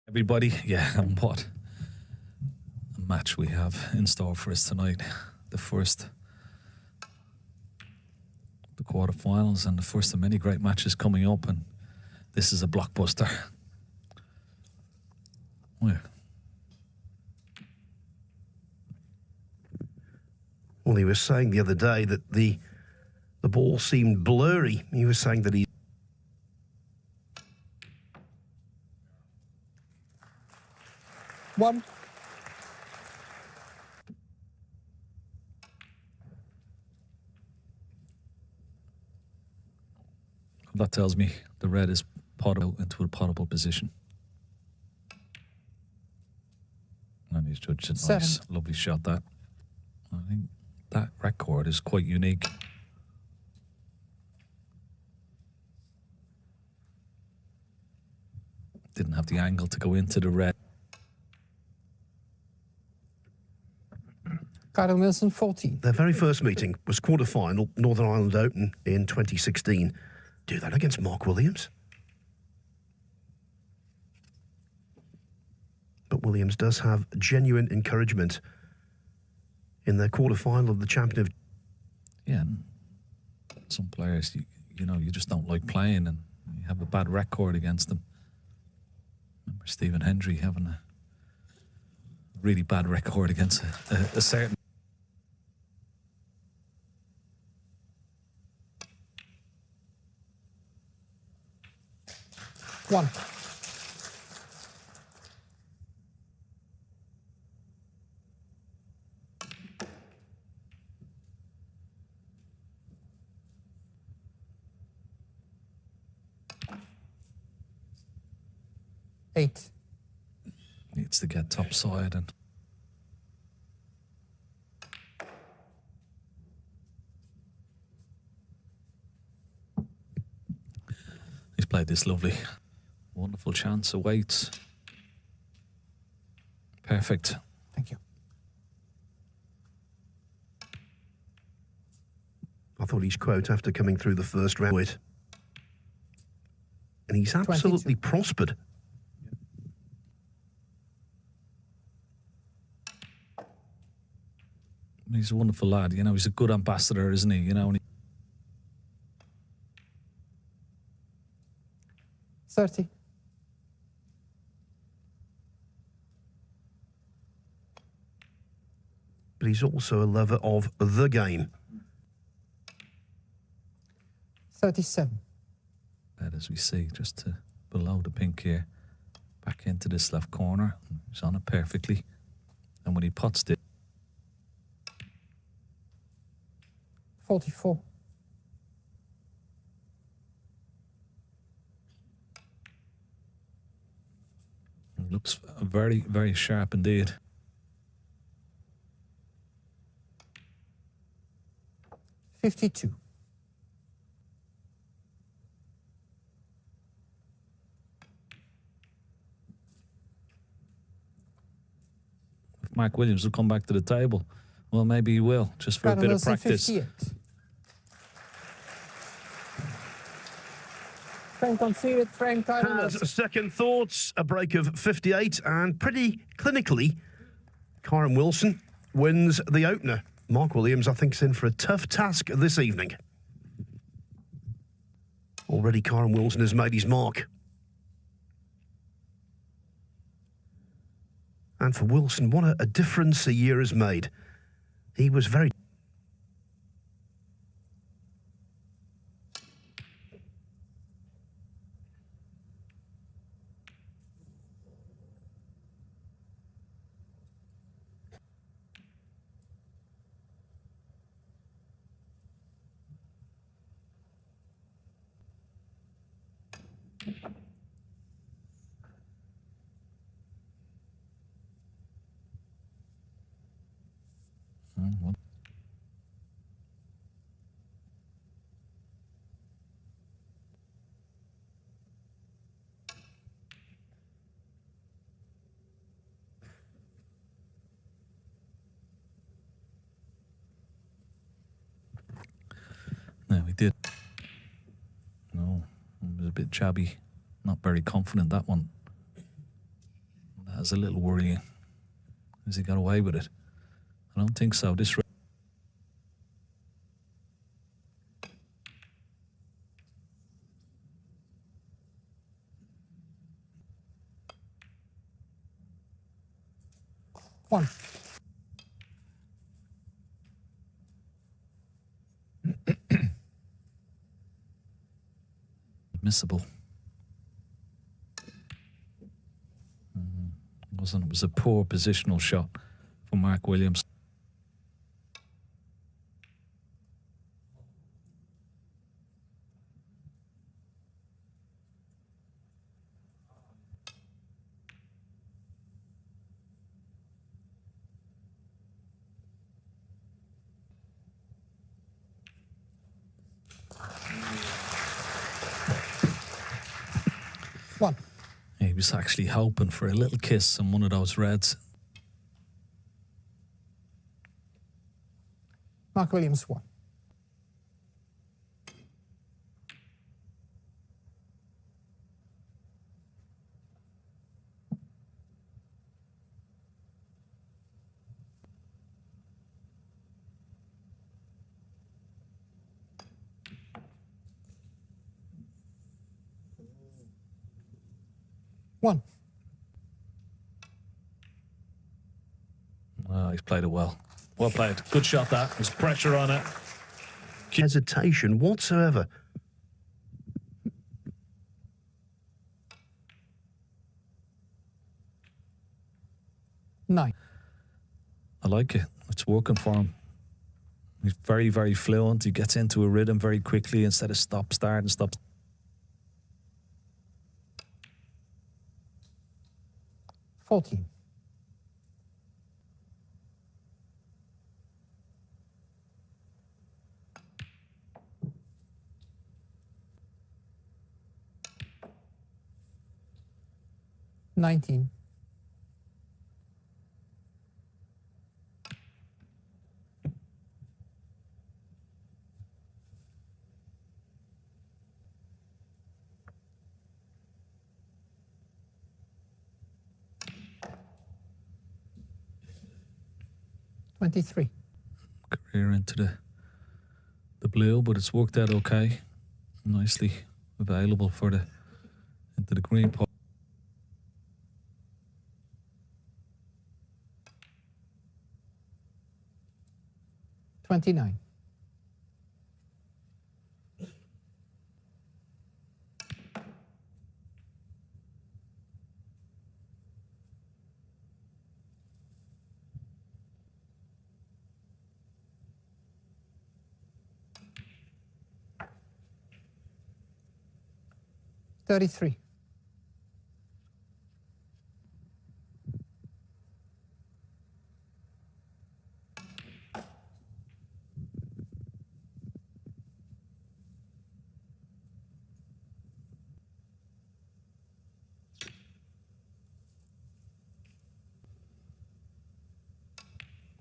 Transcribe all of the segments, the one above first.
Everybody, yeah, and what a match we have in store for us tonight. The quarterfinals and the first of many great matches coming up, and this is a blockbuster. Yeah. Well, he was saying the other day that the ball seemed blurry. He was saying that he... One. That tells me the red is potted into a potable position. And he's judged a nice, lovely shot that. I think that record is quite unique. Didn't have the angle to go into the red. Kyren Wilson, 14. Their very first meeting was quarter-final, Northern Ireland Open in 2016. Do that against Mark Williams. But Williams does have genuine encouragement in their quarter-final of the Champion of... Yeah, and some players, you know, you just don't like playing and you have a bad record against them. Remember Stephen Hendry having a really bad record against a certain... One. Eight. Needs to get topside and... He's played this lovely. Wonderful chance awaits. Perfect. Thank you. I thought his quote after coming through the first round. And he's absolutely 22. prospered. He's a wonderful lad. You know, he's a good ambassador, isn't he? You know, 30. But he's also a lover of the game. 37. And as we see, just to below the pink here, back into this left corner. He's on it perfectly. And when he pots it, 44. looks very, very sharp indeed. 52. If Mark Williams will come back to the table, well, maybe he will, just for a bit of practice. 58. Frank conceded, Frank has second thoughts, a break of 58, and pretty clinically, Kyren Wilson wins the opener. Mark Williams, I think, is in for a tough task this evening. Already Kyren Wilson has made his mark. And for Wilson, what a difference a year has made. He was very... No, he did. No, it was a bit jabby. Not very confident, that one. is a little worrying. Has he got away with it? I don't think so. This One. missable. It was a poor positional shot for Mark Williams. One. He was actually hoping for a little kiss on one of those reds. Mark Williams, 1. One. Oh, he's played it well. Well played. Good shot, that. There's pressure on it. Hesitation whatsoever. Nine. I like it. It's working for him. He's very, very fluent. He gets into a rhythm very quickly instead of stop, start, and stop. 14. Nineteen. $23. Career into the blue, but it's worked out okay. Nicely available for the into the green pot. $29. $33.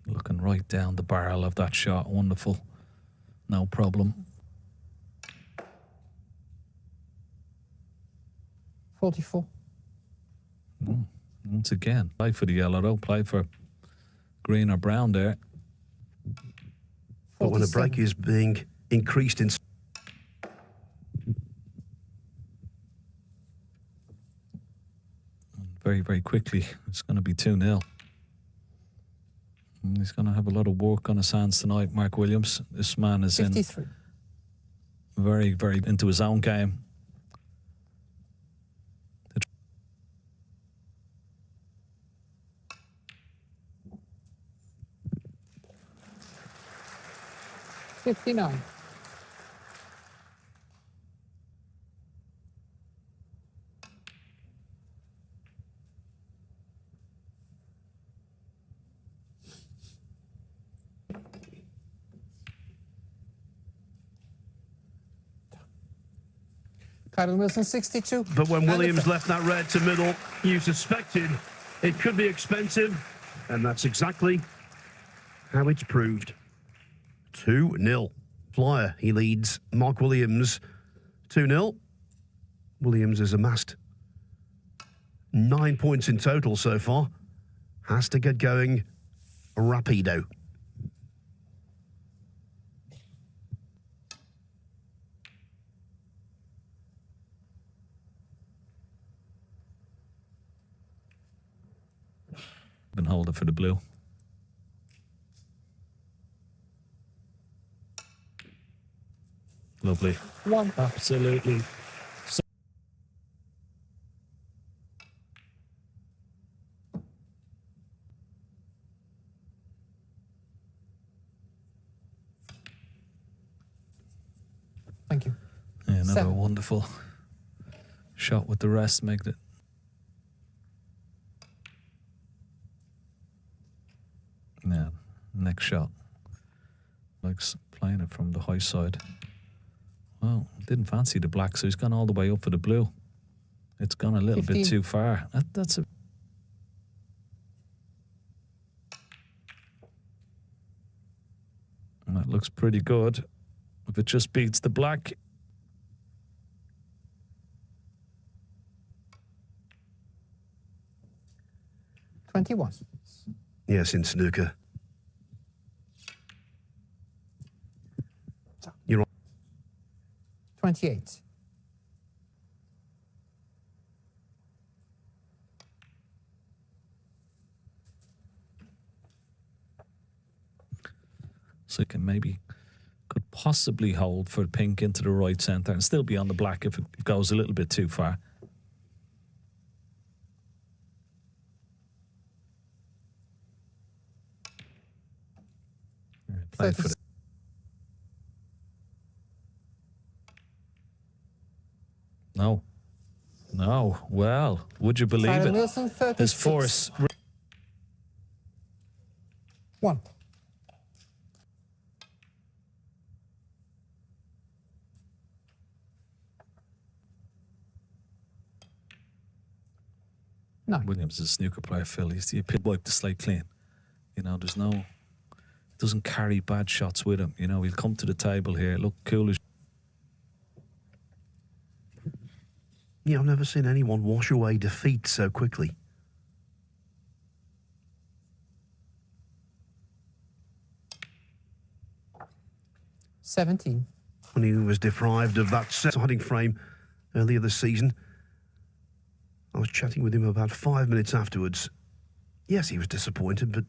Looking right down the barrel of that shot. Wonderful. No problem. 44. Once again, play for the yellow though. Play for green or brown there. But when a 47. break is being increased in... Very, very quickly, it's going to be 2-0. And he's going to have a lot of work on his hands tonight, Mark Williams. This man is 53. in very, very into his own game. $59. Kyren Wilson, 62. But when And Williams the- left that red to middle, you suspected it could be expensive, and that's exactly how it's proved. 2-0. Flyer, he leads Mark Williams 2-0. Williams has amassed 9 points in total so far. Has to get going rapido. Been holding for the blue. Lovely. One. Absolutely. Thank you. Yeah, another 7. wonderful shot with the rest, make it. Yeah, next shot. Likes playing it from the high side. Well, didn't fancy the black, so he's gone all the way up for the blue. It's gone a little 15. bit too far. That's a... And that looks pretty good. If it just beats the black. $21. Yes, in snooker. You're on. 28. So it can maybe, could possibly hold for pink into the right centre and still be on the black if it goes a little bit too far. Play for the... No. No. Well, would you believe Kyren it? Wilson, 36. His force... 1. No. Williams is a snooker player, Phil. He's the wipe the slate clean. You know, there's no... Doesn't carry bad shots with him. You know, he'll come to the table here, look cool as... Yeah, I've never seen anyone wash away defeat so quickly. $17. When he was deprived of that starting frame earlier this season, I was chatting with him about 5 minutes afterwards. Yes, he was disappointed, but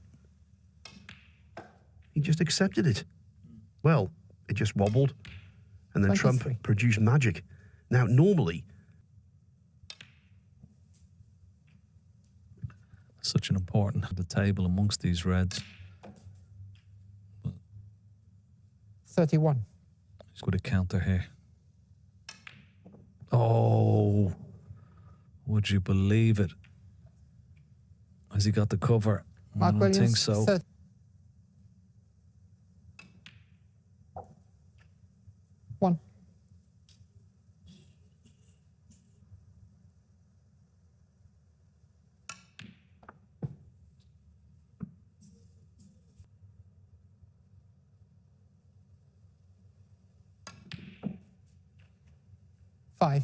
he just accepted it. Well, it just wobbled, and then 23. Trump produced magic. Now, normally... Such an important the table amongst these reds. 31. He's got a counter here. Oh, would you believe it? Has he got the cover? Mark I don't Williams, think so. 30. One. Five.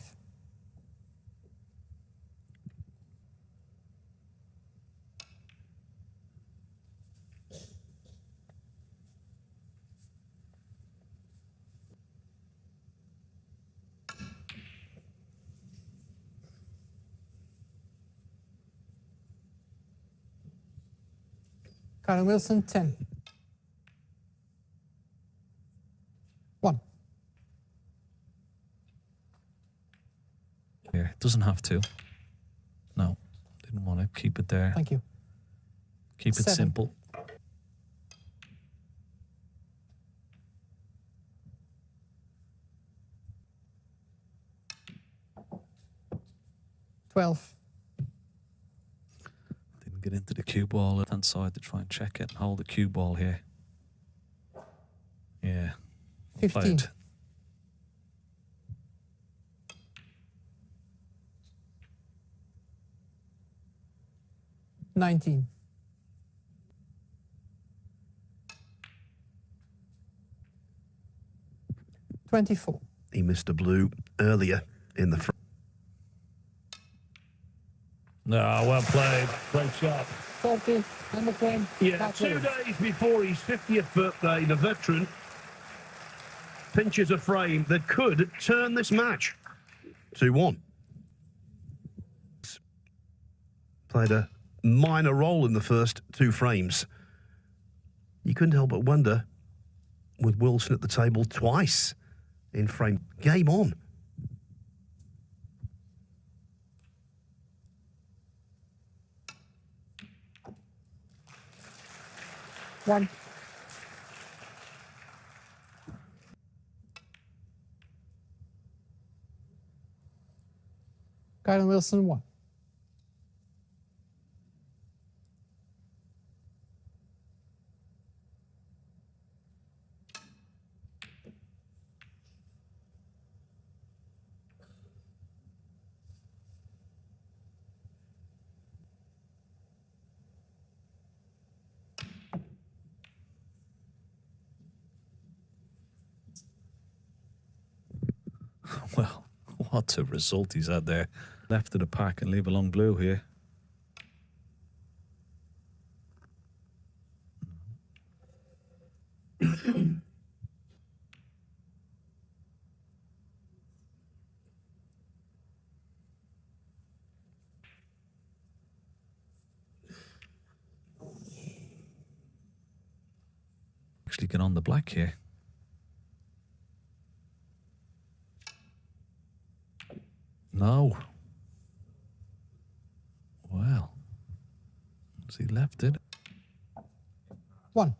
Kyren Wilson, 10. 1. Here, doesn't have to. No, didn't want to keep it there. Thank you. Keep it 7. simple. $12. Didn't get into the cue ball left hand side to try and check it and hold the cue ball here. Yeah. 15. Played. $19. 24. He missed a blue earlier in the front. No. No, well played. Great shot. 30 and the frame. Yeah, Back 2 in. days before his 50th birthday, the veteran pinches a frame that could turn this match. 2-1. Played a minor role in the first 2 frames. You couldn't help but wonder, with Wilson at the table twice in frame. Game on. One. Kyren Wilson, 1. Well, what a result he's had there. Left of the pack and leave a long blue here. Actually get on the black here. No. Well, has he left it? 1.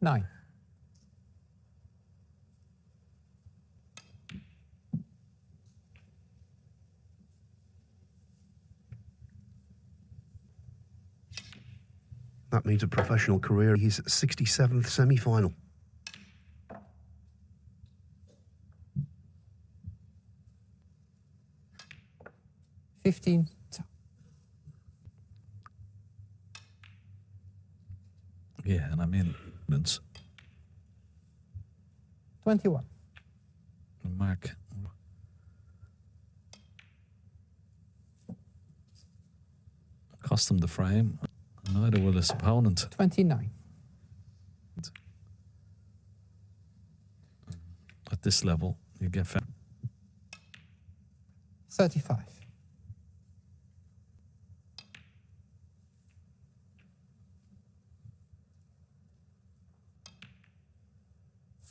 9. That means a professional career. His 67th semi-final. $15. Yeah, and I mean, it's 21. Mark. Cost him the frame. Neither will his opponent. 29. At this level, you get 35.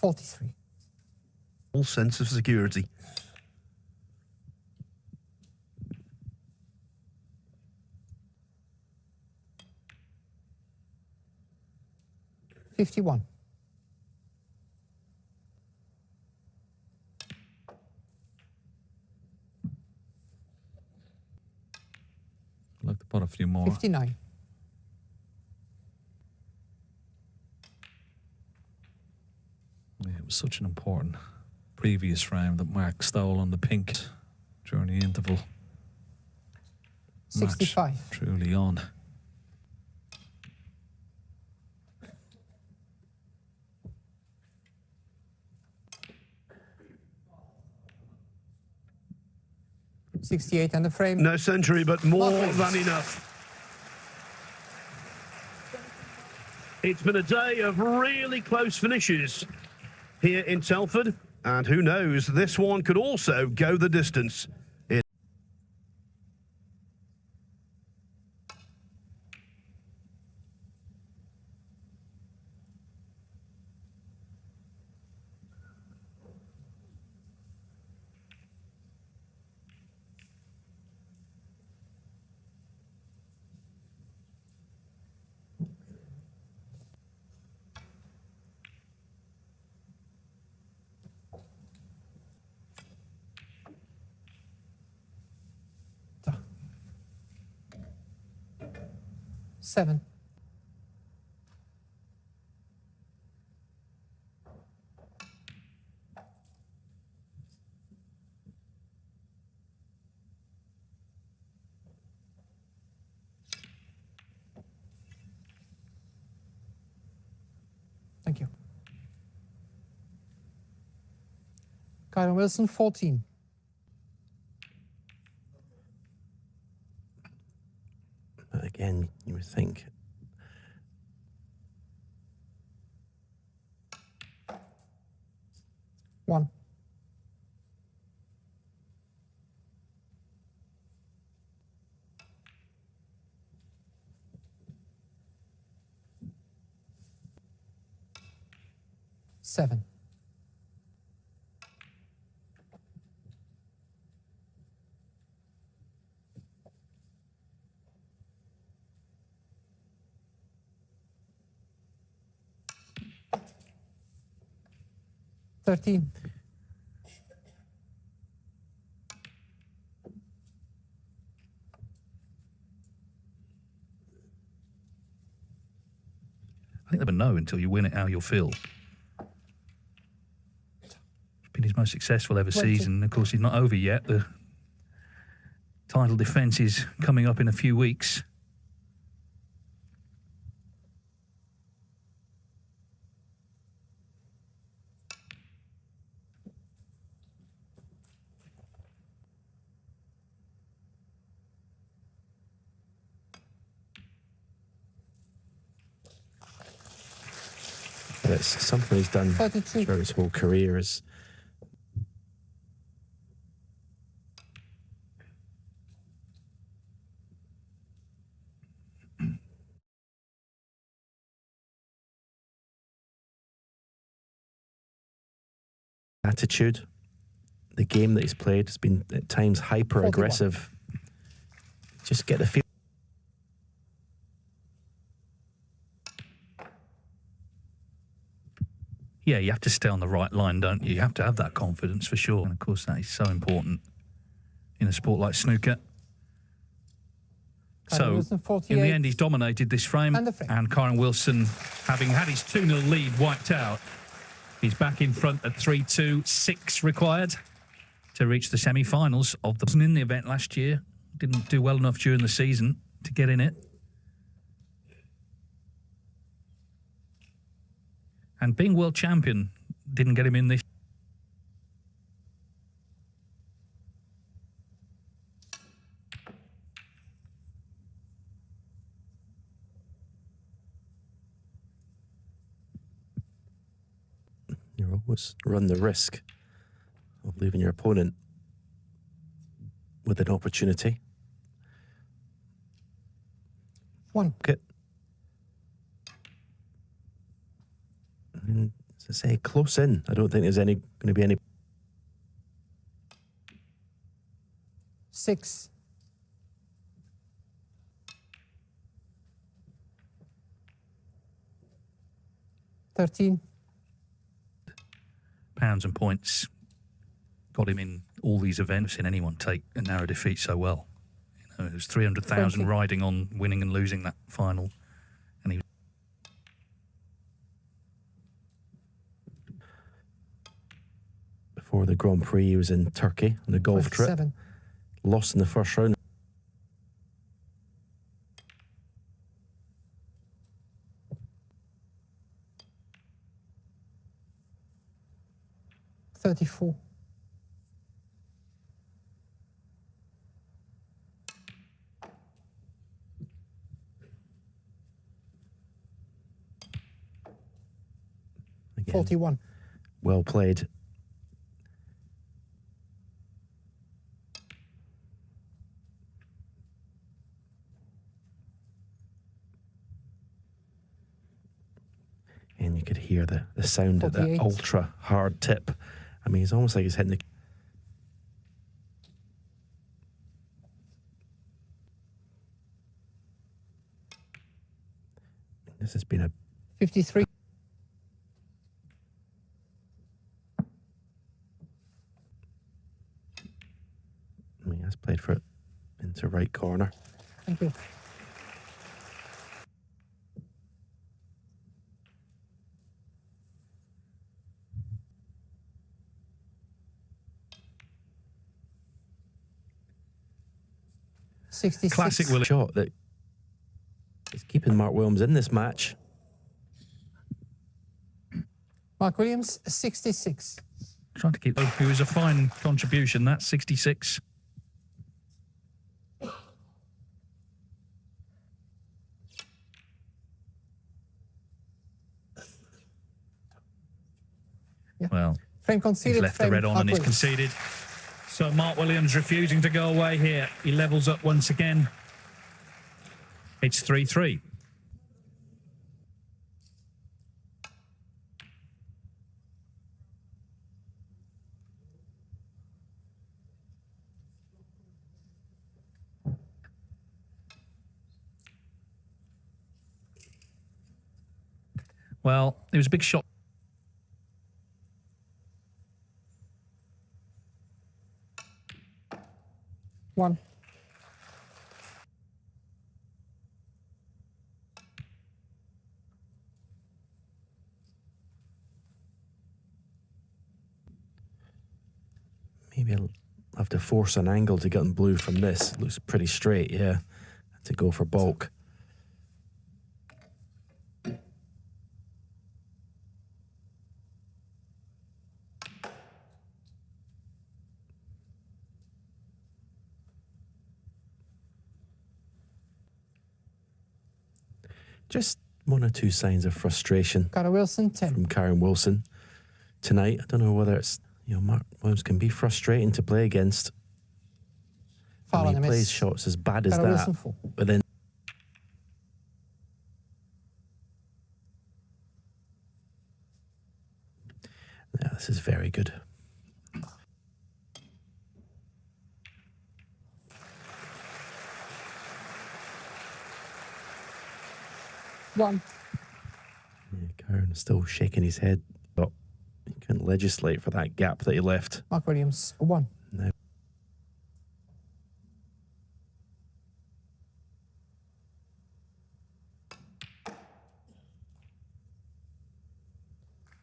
$43. Full sense of security. $51. I'd like to put a few more. 59. Yeah, it was such an important previous round that Mark stole on the pink during the interval. 65. Match truly on. $68 and the frame. No century, but more Lovely. than enough. It's been a day of really close finishes here in Telford, and who knows, this one could also go the distance. $7. Thank you. Kyren Wilson, 14. But again, you would think. One. Seven. Thirteen. I think never know until you win it how you'll feel. It's been his most successful ever 20. season. Of course, he's not over yet. The title defence is coming up in a few weeks. It's something he's done 32. throughout his whole career is attitude. The game that he's played has been at times hyper aggressive. Just get the feel. Yeah, you have to stay on the right line, don't you? You have to have that confidence for sure. And of course, that is so important in a sport like snooker. So, Wilson, 48. in the end, he's dominated this frame. And the frame. And Kyren Wilson, having had his 2-0 lead wiped out, he's back in front at 3-2, 6 required to reach the semi-finals of the... Wasn't in the event last year. Didn't do well enough during the season to get in it. And being world champion didn't get him in this. You always run the risk of leaving your opponent with an opportunity. One. Okay. As I say, close in. I don't think there's going to be any. 6. £13. Pounds and points got him in all these events. Seen anyone take a narrow defeat so well. You know, it was 300,000 riding on winning and losing that final, and he. Before the Grand Prix, he was in Turkey on a golf trip. 27. Lost in the first round. 34. Again, 41. well played. And you could hear the sound of that 48. ultra hard tip. I mean, it's almost like he's hitting the... This has been a... 53. I mean, he has played for it into right corner. Thank you. Classic Willie. Shot that is keeping Mark Williams in this match. Mark Williams, 66. Trying to keep... It was a fine contribution, that 66. Yeah. Well, Frame he's conceded. left the Frame red on and he's Williams. conceded. So Mark Williams refusing to go away here. He levels up once again. It's 3-3. Well, it was a big shot. One. Maybe I'll have to force an angle to get in blue from this. Looks pretty straight, yeah. To go for bulk. Just one or two signs of frustration Kyren Wilson, 10. from Kyren Wilson tonight. I don't know whether it's, you know, Mark Williams can be frustrating to play against. Foul When on he the plays miss. shots as bad as Kyren that, Wilson, 4. but then yeah, this is very good. One. Yeah, Kyren still shaking his head, but he couldn't legislate for that gap that he left. Mark Williams, 1. No.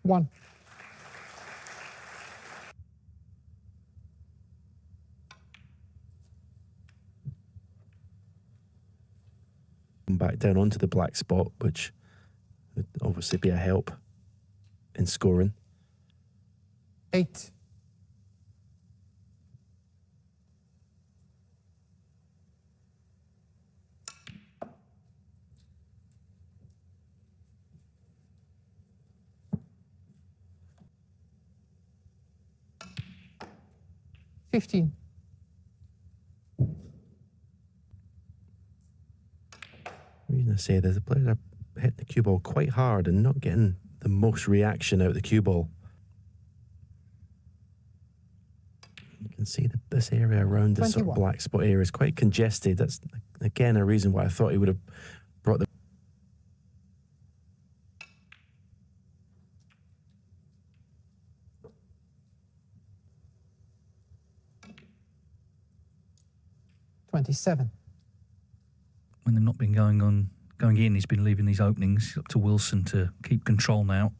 One. Come back down onto the black spot, which would obviously be a help in scoring. 8. $15. The reason I say there's a player that hit the cue ball quite hard and not getting the most reaction out of the cue ball. You can see that this area around this sort of 21. black spot area is quite congested. That's, again, a reason why I thought he would have brought the... $27. When they've not been going in, he's been leaving these openings. Up to Wilson to keep control now.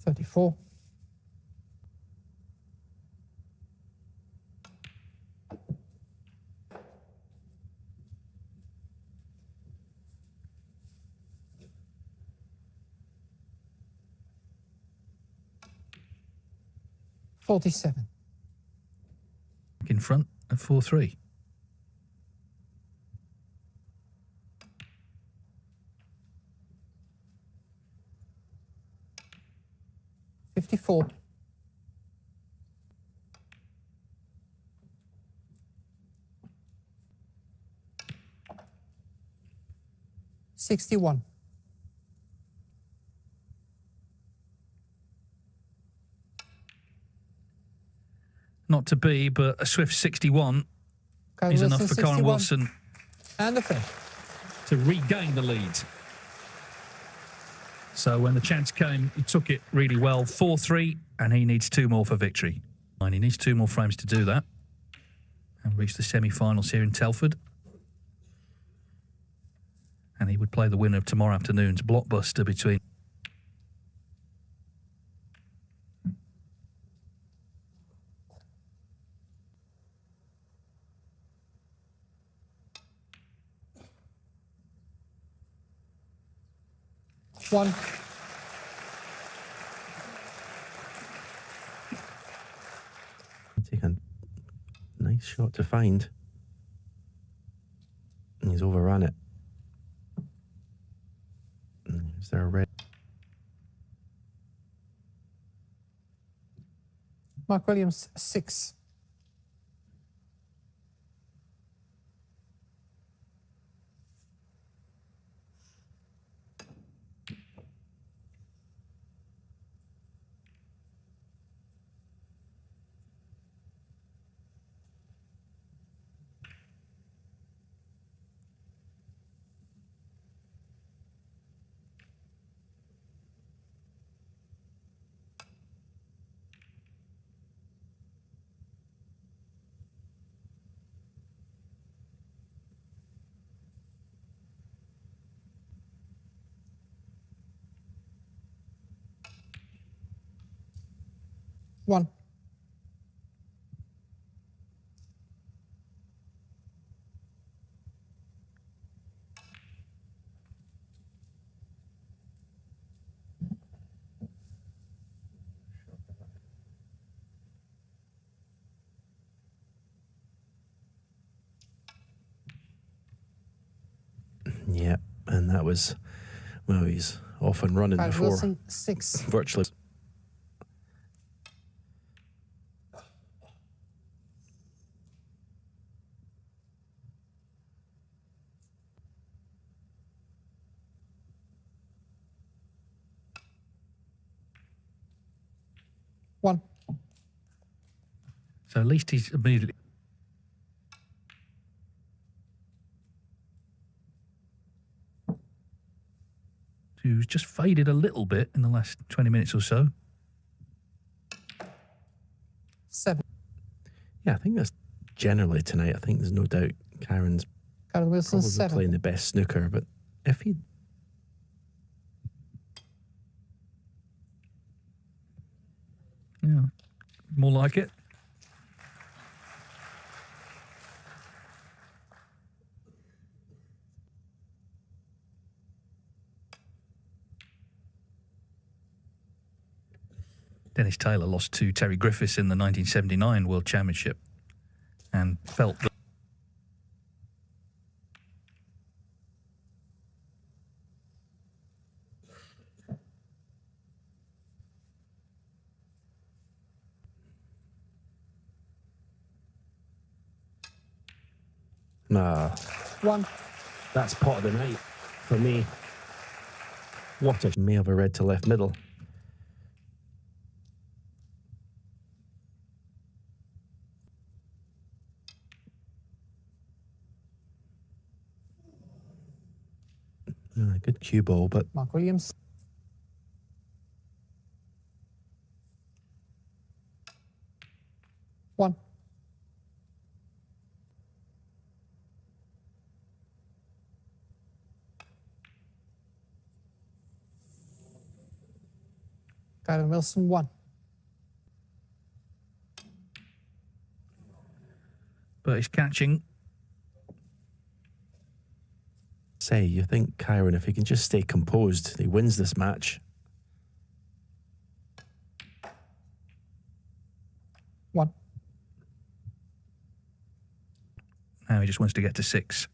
$34. $47. In front at 4-3. $54. $61. Not to be, but a swift 61 Kyren is enough Wilson, for Kyren 61. Wilson And the frame. to regain the lead. So when the chance came, he took it really well. 4-3, and he needs 2 more for victory. And he needs 2 more frames to do that and reach the semi-finals here in Telford. And he would play the winner of tomorrow afternoon's blockbuster between 1. Take a nice shot to find. And he's overrun it. Is there a red? Mark Williams, 6. One. Yeah, and that was, well, he's off and running Kyren before Wilson, 6. virtually. One. So at least he's immediately. Who's just faded a little bit in the last 20 minutes or so. 7. Yeah, I think that's generally tonight. I think there's no doubt Kyren's Kyren Wilson, probably 7. playing the best snooker, but if he... Yeah, more like it. Dennis Taylor lost to Terry Griffiths in the 1979 World Championship and felt that Nah, 1. that's pot of the night for me. What a... May have a red to left middle. Good cue ball, but Mark Williams. One. Kyren Wilson, 1. but he's catching. say, you think Kyren, if he can just stay composed, he wins this match. 1. Now he just wants to get to 6.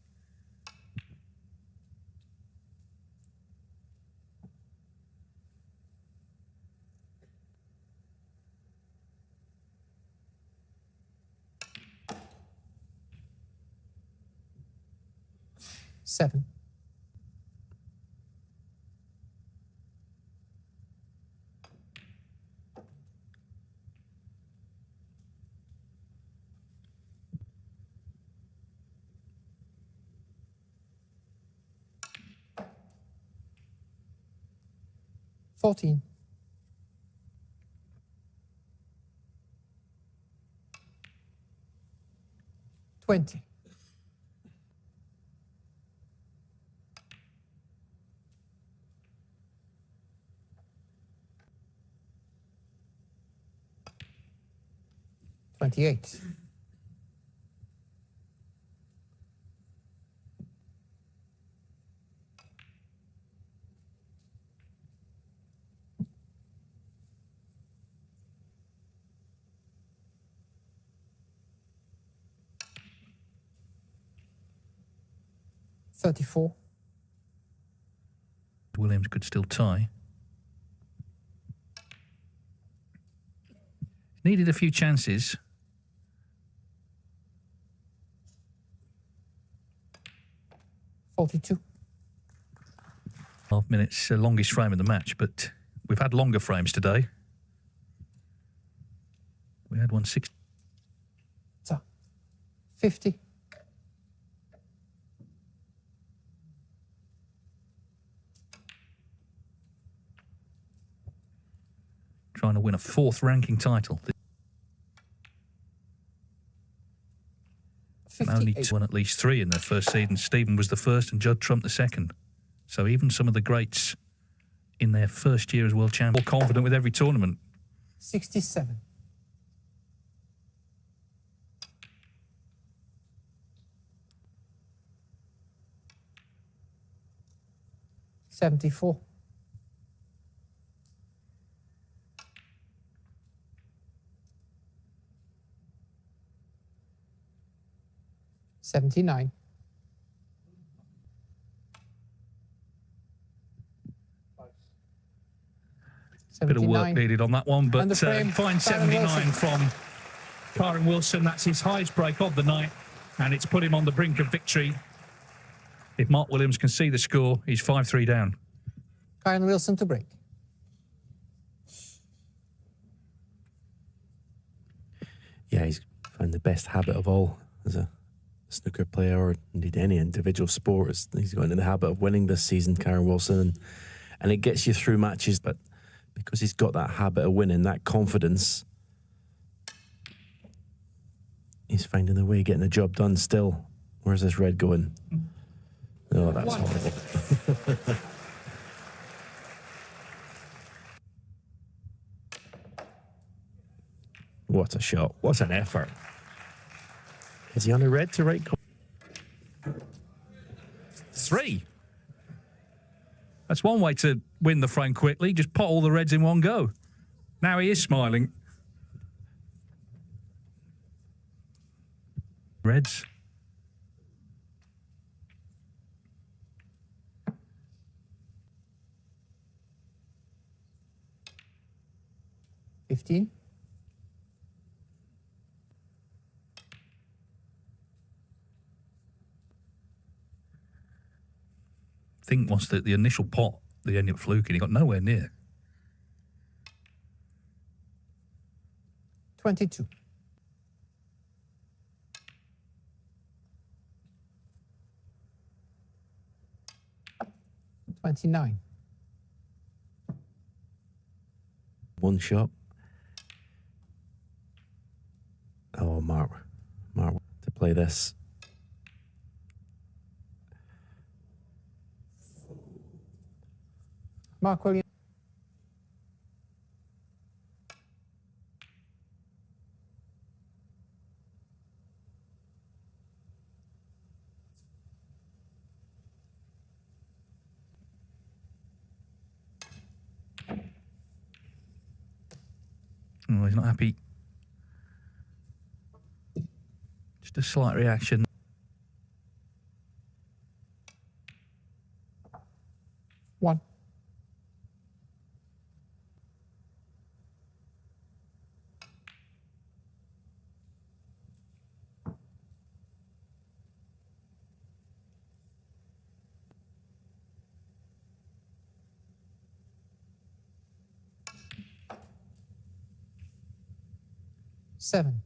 Seven. $14. 20. $28. 34. Williams could still tie. Needed a few chances. 42. 12 minutes, longest frame of the match, but we've had longer frames today. We had 160. So, 50. Trying to win a 4th ranking title. And only 58. won at least 3 in their first season. Stephen was the first and Judd Trump the second. So even some of the greats in their first year as world champion, more confident with every tournament. 67. $74. $79. Bit of work needed on that one, but And the frame, fine Kyren 79 Wilson. from Kyren Wilson. That's his highest break of the night, and it's put him on the brink of victory. If Mark Williams can see the score, he's 5-3 down. Kyren Wilson to break. Yeah, he's found the best habit of all as a snooker player, or indeed any individual sport. He's got into the habit of winning this season, Kyren Wilson, and it gets you through matches, but because he's got that habit of winning, that confidence, he's finding the way, getting the job done still. Where's this red going? Oh, that's horrible. What a shot. What an effort. Is he on a red to right? 3. That's one way to win the frame quickly. Just pot all the reds in one go. Now he is smiling. Reds. $15. I think once the initial pot, they ended up fluking. He got nowhere near. 22. $29. One shot. Oh, Mark to play this. Mark Williams. Oh, he's not happy. Just a slight reaction. One. Seven.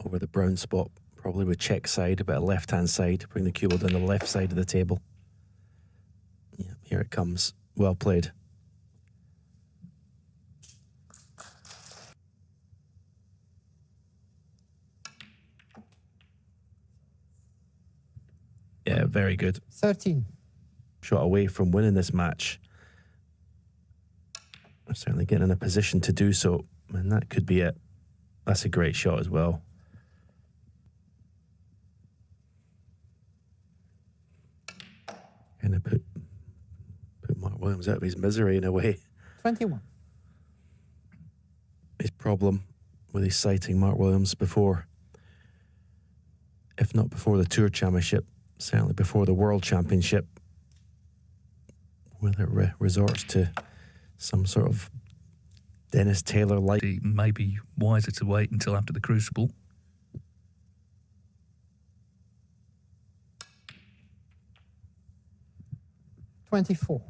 Over the brown spot, probably with check side, a bit of left-hand side to bring the cue ball down the left side of the table. Yeah, here it comes. Well played. Yeah, very good. 13. Shot away from winning this match. Certainly getting in a position to do so, and that could be it. That's a great shot as well. And put Mark Williams out of his misery in a way. 21. His problem with his sighting, Mark Williams, before if not before the Tour Championship, certainly before the World Championship, whether it resorts to some sort of Dennis Taylor-like. It may be wiser to wait until after the Crucible. $24.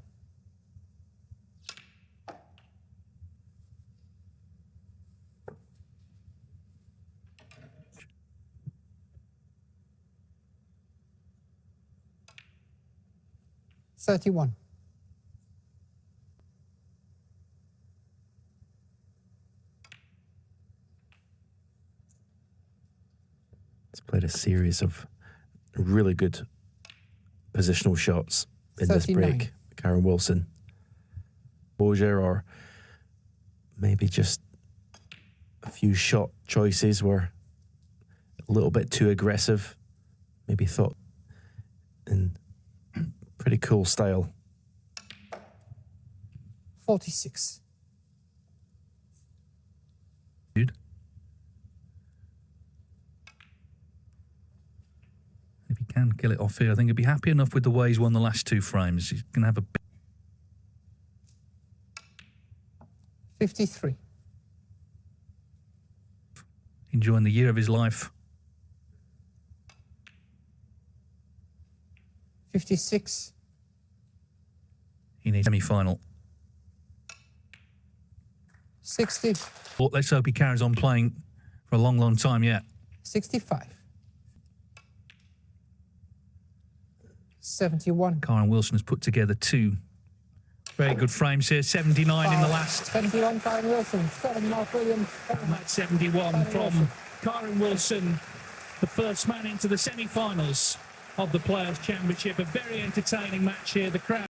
$31. He's played a series of really good positional shots in this 39. break. Kyren Wilson. Composure, or maybe just a few shot choices were a little bit too aggressive. Maybe thought in pretty cool style. 46. Dude. If he can kill it off here, I think he'll be happy enough with the way he's won the last two frames. He's going to have a 53. enjoying the year of his life. 56. He needs semi-final. 60. Well, let's hope he carries on playing for a long, long time yet. 65. 71. Kyren Wilson has put together two very good frames here. 79 in the last. 71, Kyren Wilson. 7, Mark Williams. And that's 71 from Kyren Wilson, the first man into the semi-finals of the Players' Championship. A very entertaining match here. The crowd